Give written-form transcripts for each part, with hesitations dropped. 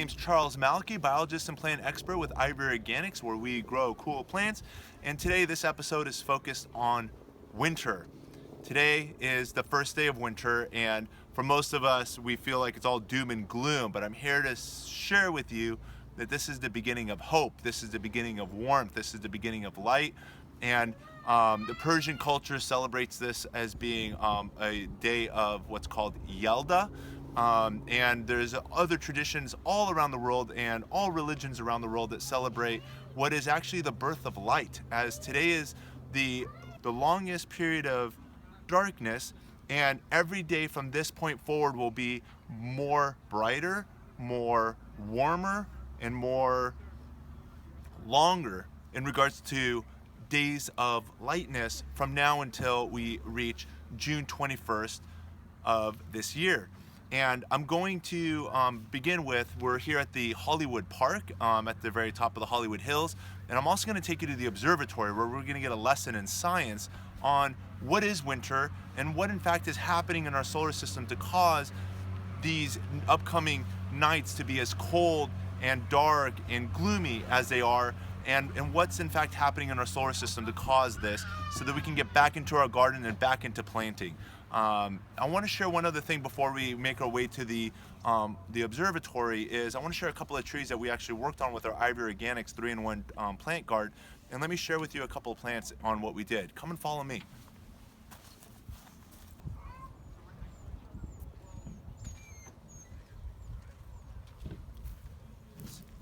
name's Charles Malky, biologist and plant expert with Ivory Organics, where we grow cool plants. And today this episode is focused on winter. Today is the first day of winter, and for most of us, we feel like it's all doom and gloom, but I'm here to share with you that this is the beginning of hope. This is the beginning of warmth. This is the beginning of light. And the Persian culture celebrates this as being a day of what's called Yalda. And there's other traditions all around the world and all religions around the world that celebrate what is actually the birth of light, as today is the longest period of darkness, and every day from this point forward will be more brighter, more warmer, and more longer in regards to days of lightness from now until we reach June 21st of this year. And I'm going to begin with, we're here at the Hollywood Park at the very top of the Hollywood Hills, and I'm also going to take you to the observatory where we're going to get a lesson in science on what is winter and what in fact is happening in our solar system to cause these upcoming nights to be as cold and dark and gloomy as they are, and what's in fact happening in our solar system to cause this, so that we can get back into our garden and back into planting. I want to share one other thing before we make our way to the observatory. Is I want to share a couple of trees that we actually worked on with our Ivory Organics 3-in-1 plant guard, and let me share with you a couple of plants on what we did. Come and follow me.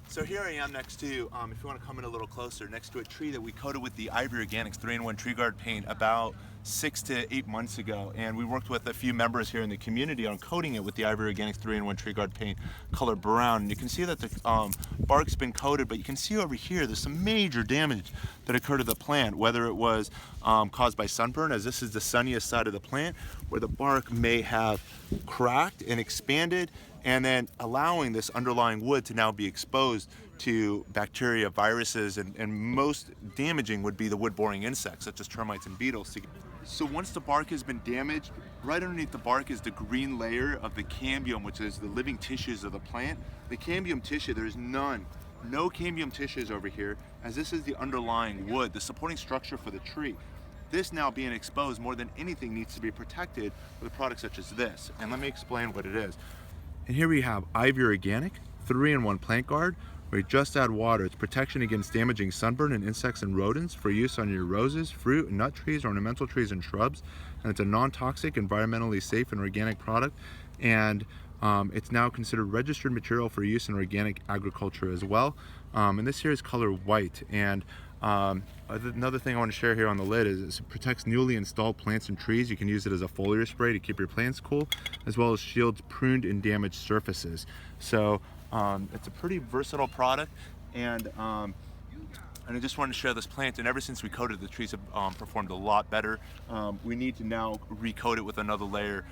So here I am next to, if you want to come in a little closer, next to a tree that we coated with the Ivory Organics 3-in-1 tree guard paint about 6 to 8 months ago. And we worked with a few members here in the community on coating it with the Ivory Organics 3-in-1 tree guard paint color brown. And you can see that the bark's been coated, but you can see over here there's some major damage that occurred to the plant, whether it was caused by sunburn, as this is the sunniest side of the plant, where the bark may have cracked and expanded, and then allowing this underlying wood to now be exposed to bacteria, viruses, and most damaging would be the wood-boring insects such as termites and beetles. So once the bark has been damaged, right underneath the bark is the green layer of the cambium, which is the living tissues of the plant. The cambium tissue, there's no cambium tissues over here, as this is the underlying wood, the supporting structure for the tree. This now being exposed more than anything needs to be protected with a product such as this. And let me explain what it is. And here we have Ivory Organic 3-in-1 plant guard, where you just add water. It's protection against damaging sunburn and insects and rodents for use on your roses, fruit, and nut trees, ornamental trees, and shrubs. And it's a non-toxic, environmentally safe, and organic product. And it's now considered registered material for use in organic agriculture as well. And this here is color white. And another thing I want to share here on the lid is it protects newly installed plants and trees. You can use it as a foliar spray to keep your plants cool, as well as shields pruned and damaged surfaces. So it's a pretty versatile product, and I just wanted to share this plant. And ever since we coated, the trees have performed a lot better. We need to now recoat it with another layer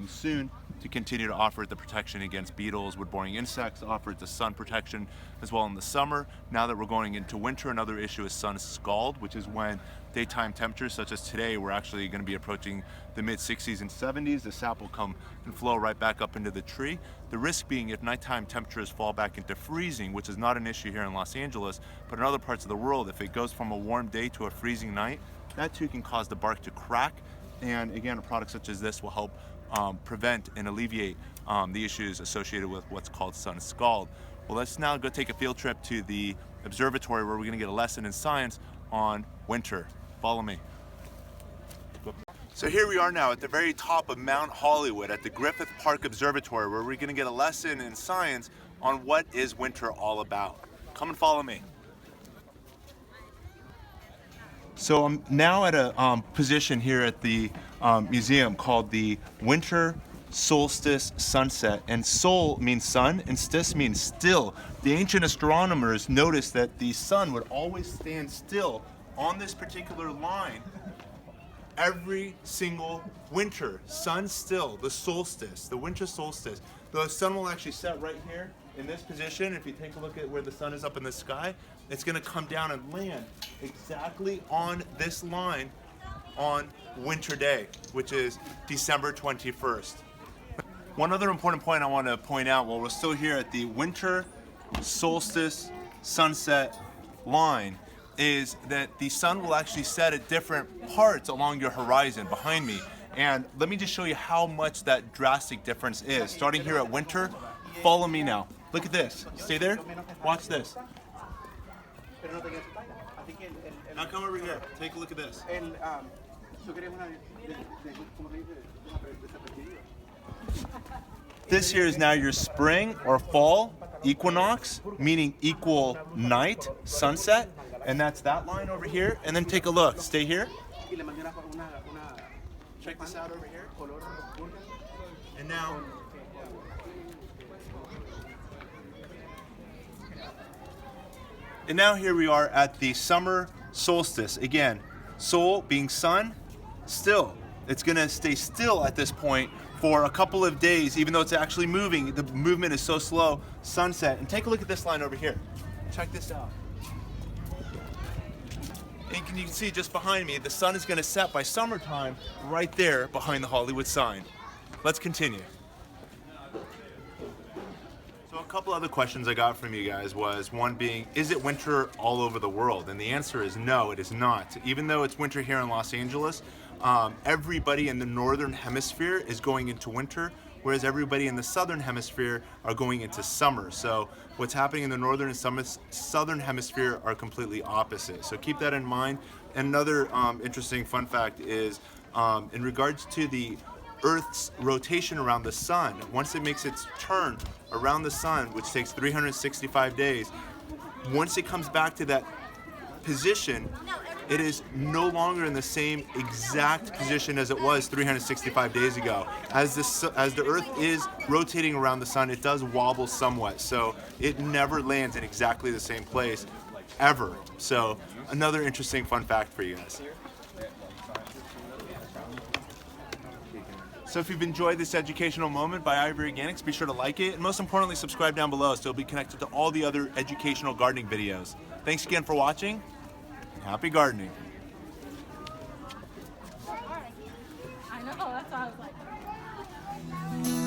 soon to continue to offer it the protection against beetles, wood-boring insects, offer it the sun protection as well in the summer. Now that we're going into winter, another issue is sun scald, which is when daytime temperatures such as today, we're actually going to be approaching the mid-60s and 70s. The sap will come and flow right back up into the tree. The risk being if nighttime temperatures fall back into freezing, which is not an issue here in Los Angeles, but in other parts of the world, if it goes from a warm day to a freezing night, that too can cause the bark to crack. And again, a product such as this will help prevent and alleviate the issues associated with what's called sun scald. Well, let's now go take a field trip to the observatory where we're going to get a lesson in science on winter. Follow me. So here we are now at the very top of Mount Hollywood at the Griffith Park Observatory, where we're going to get a lesson in science on what is winter all about. Come and follow me. So I'm now at a position here at the museum called the Winter Solstice Sunset. And sol means sun and stis means still. The ancient astronomers noticed that the sun would always stand still on this particular line every single winter. Sun still, the solstice, the winter solstice. The sun will actually set right here in this position. If you take a look at where the sun is up in the sky, it's going to come down and land exactly on this line on winter day, which is December 21st. One other important point I want to point out while we're still here at the Winter solstice sunset line is that the sun will actually set at different parts along your horizon behind me. And let me just show you how much that drastic difference is. Starting here at winter, follow me now. Look at this. Stay there. Watch this. Now come over here. Take a look at this. This here is now your spring or fall equinox, meaning equal night, sunset. And that's that line over here. And then take a look. Stay here. Check this out over here. And now here we are at the summer solstice. Again, Sol being sun, still. It's gonna stay still at this point for a couple of days, even though it's actually moving. The movement is so slow. Sunset. And take a look at this line over here. Check this out. And you can see just behind me, the sun is going to set by summertime right there behind the Hollywood sign. Let's continue. So a couple other questions I got from you guys was, one being, is it winter all over the world? And the answer is no, it is not. Even though it's winter here in Los Angeles, everybody in the northern hemisphere is going into winter, whereas everybody in the southern hemisphere are going into summer. So what's happening in the northern and southern hemisphere are completely opposite. So keep that in mind. Another interesting fun fact is in regards to the Earth's rotation around the sun, once it makes its turn around the sun, which takes 365 days, once it comes back to that position, it is no longer in the same exact position as it was 365 days ago. As the Earth is rotating around the sun, it does wobble somewhat, so it never lands in exactly the same place, ever. So another interesting fun fact for you guys. So if you've enjoyed this educational moment by Ivory Organics, be sure to like it, and most importantly, subscribe down below so you'll be connected to all the other educational gardening videos. Thanks again for watching. Happy gardening. I know, that's why I was like...